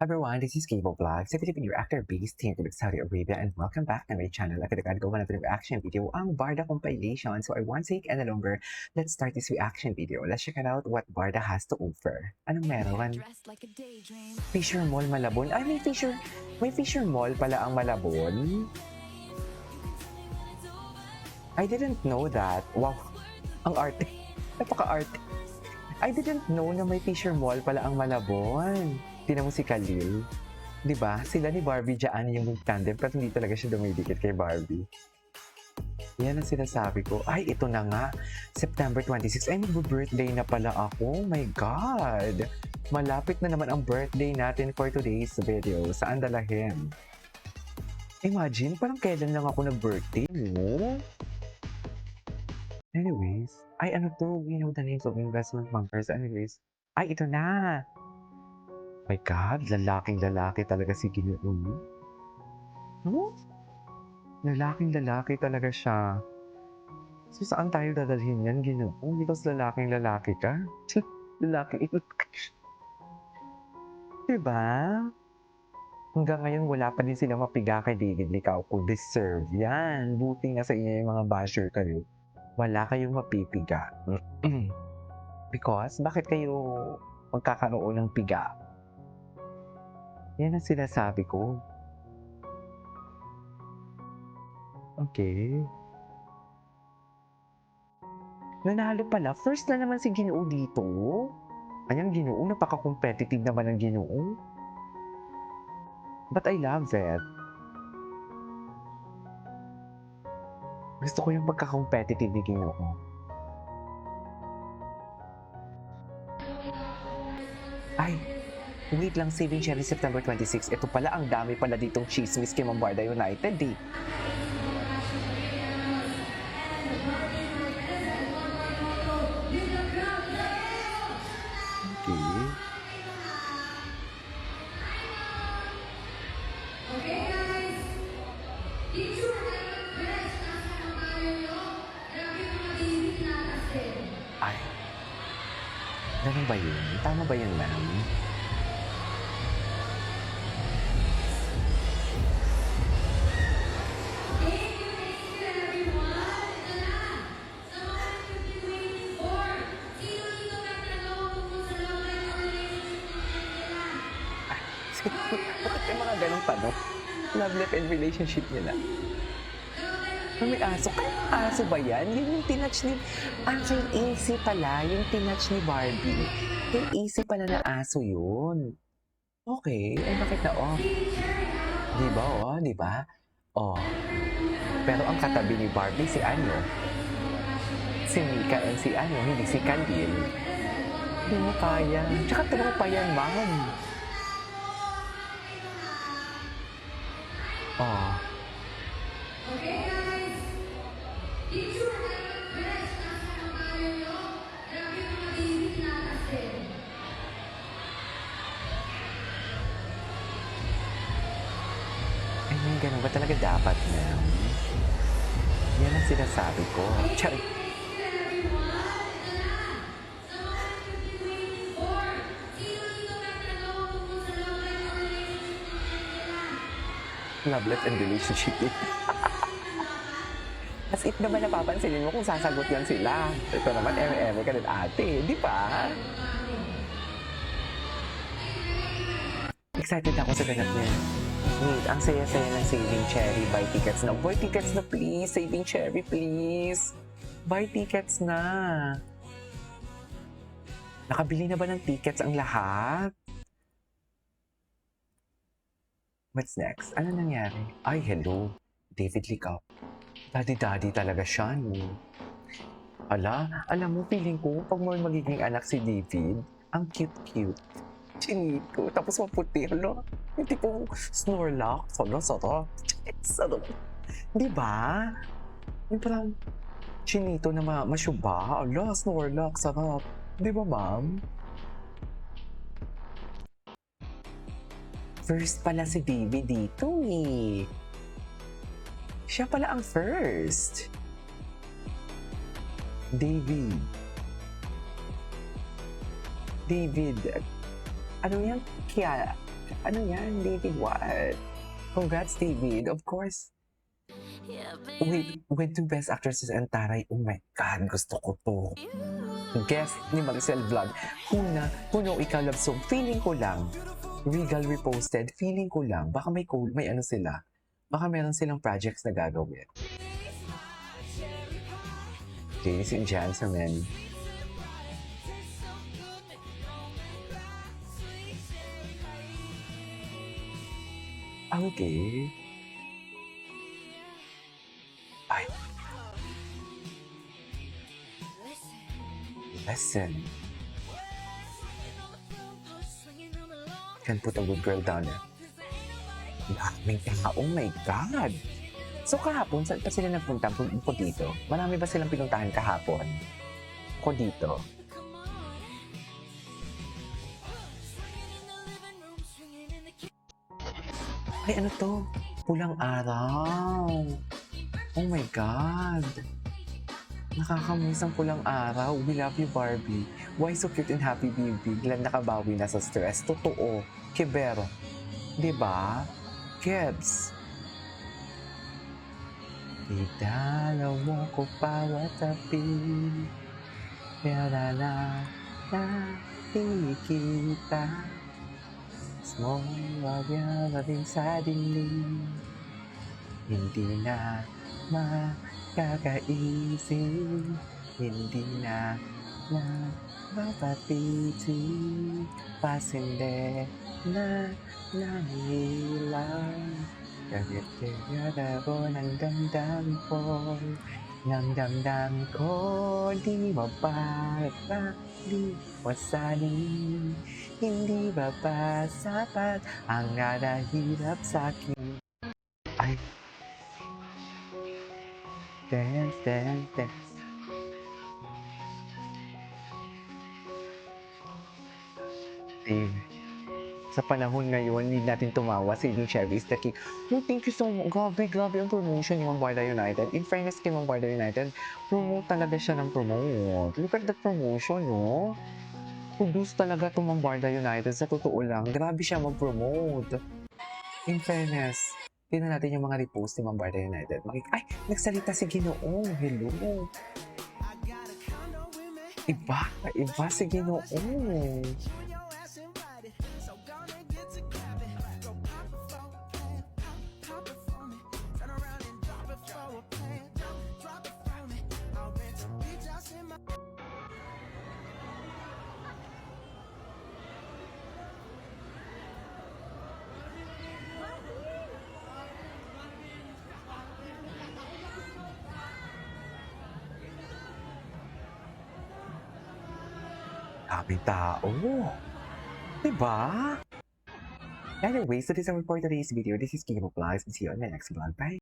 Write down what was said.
Everyone, this is Cable Vlogs, a Filipino reactor based here in Saudi Arabia, and welcome back to my channel. Agad-agad gawa natin ng reaction video ang Barda compilation. So I won't take any longer. Let's start this reaction video. Let's check it out what Barda has to offer. Anong meron? Fisher Mall Malabon. Ay, may Fisher Mall pala ang Malabon. I didn't know that. Wow, ang arte. Napaka-arte. I didn't know na may Fisher Mall pala ang Malabon. Tinan mo si Khalil. Diba? Sila ni Barbie dyan yung tandem pero hindi talaga siya dumidikit kay Barbie. Yan ang sinasabi ko. Ay, ito na nga. September 26. Ay, mag-birthday na pala ako. Oh my God! Malapit na naman ang birthday natin for today's video. Saan dalahin? Imagine, parang kailan lang ako nag-birthday, no? Anyways. Ay, ano to? We know the names of investment bankers. Anyways. Ay, ito na! My God, lalaking-lalaki talaga si Ginoo. No? Lalaking-lalaki talaga siya. So, saan tayo dadalhin yan, Ginoo? Because lalaking-lalaki ka? Lalaki. Diba? Hanggang ngayon, wala pa din sila mapiga kay David Licao kung deserve yan. Buti nga sa inyo yung mga basher kayo. Wala kayong mapipiga. Because, bakit kayo magkakaroon ng piga? Yan ang sinasabi ko. Okay. Nanalo pala. First na naman si Ginoo dito. Ayan, Ginoo. Napaka-competitive naman ang Ginoo. But I love it. Gusto ko yung pagka-competitive ni Ginoo. Ay, wait lang, Saving Cherry September 26. Ito pala, ang dami pala ditong chismis kay Mambarda United eh. Okay. Ay. Ganun ba yun? Tama ba yun, ma'am? Bakit may mga ganong tanong? Love life and relationship nila. May aso. Kaya aso ba yan? Yun yung tinatch ni... kay AC pala. Yung tinatch ni Barbie. Kay AC pala na aso yun. Okay. Ay, bakit na off? Diba, oh? Diba? Oh. Pero ang katabi ni Barbie, si ano? Si Mika and si ano, hindi si Khalil. Hindi mo kaya. Tsaka tropa yan, ma'am. Oh. Ay, may ganun ba talaga dapat na? Yan ang sinasabi ko. Tsari. Love life and relationship. As if naman napapansinin mo kung sasagot yan sila. Ito naman, eme-eme ka din ate. Di ba? Excited ako sa ganap niya. Wait, ang saya-saya ng Saving Cherry. Buy tickets na. Buy tickets na please. Saving Cherry please. Buy tickets na. Nakabili na ba ng tickets ang lahat? What's next? Ano nangyari? Ay, hello. David Licao. Daddy-daddy talaga siya, no? Alam mo, feeling ko, pag mo magiging anak si David, ang cute-cute. Chinito, tapos maputi, alo. Yung tipong Snorlax, sarap. Sarap. Di ba? Yung parang chinito na masyuba, alo, Snorlax, sarap. Di ba, ma'am? First pala si David dito eh. Siya pala ang first. David. Ano yan? Ano yan, David? What? Congrats, David. Of course. Wait, went to Best Actresses and Taray. Oh my God, gusto ko to. Guest ni Maricel Vlog. Huna, Puno Ikaw Love Song. Feeling ko lang. Regal reposted. Feeling ko lang. Baka may ano sila. Baka meron silang projects na gagawin. Ladies and gentlemen. Okay. Ay. Listen. Can put a good girl down there. Daming tao. Oh my God. So kahapon, saan pa sila nagpunta ko dito? Marami ba silang pinuntahan kahapon? Ko dito. Ay, ano to? Pulang araw. Oh my God. Nakakamiss ang pulang araw. We love you, Barbie. Why so cute and happy, baby? Biglang nakabawi na sa stress. Totoo. Kibero. Diba? Kids. Idalaw mo ko pawatapi. Kaya na nakikita. Small wag sa dilim. Hindi na makakaisip. Hindi na mapapitin. Pasinde na nahilang. Kagit-kagad ako ng damdam ko. Ng damdam ko, di mapapaliwasanin. Hindi ba ba sapat ang narahirap sa'kin? Ay. Dance, dance, dance. Sa panahon ngayon, hindi natin tumawa si Cherry is the king. No, thank you so much. Grabe ang promotion ni Mambarda United. In fairness kay Mambarda United, promote talaga siya ng promote. Look at that promotion, no? Produce talaga itong Mambarda United. Sa totoo lang, grabe siya mag-promote. In fairness, tingnan natin yung mga repost ni Mambarda United. Ay, nagsalita si Ginoong. Hello. Iba si Ginoong. Daming tao. Diba? Anyways, so this is our for today's video. This is King of Vlogs. See you on my next vlog. Bye!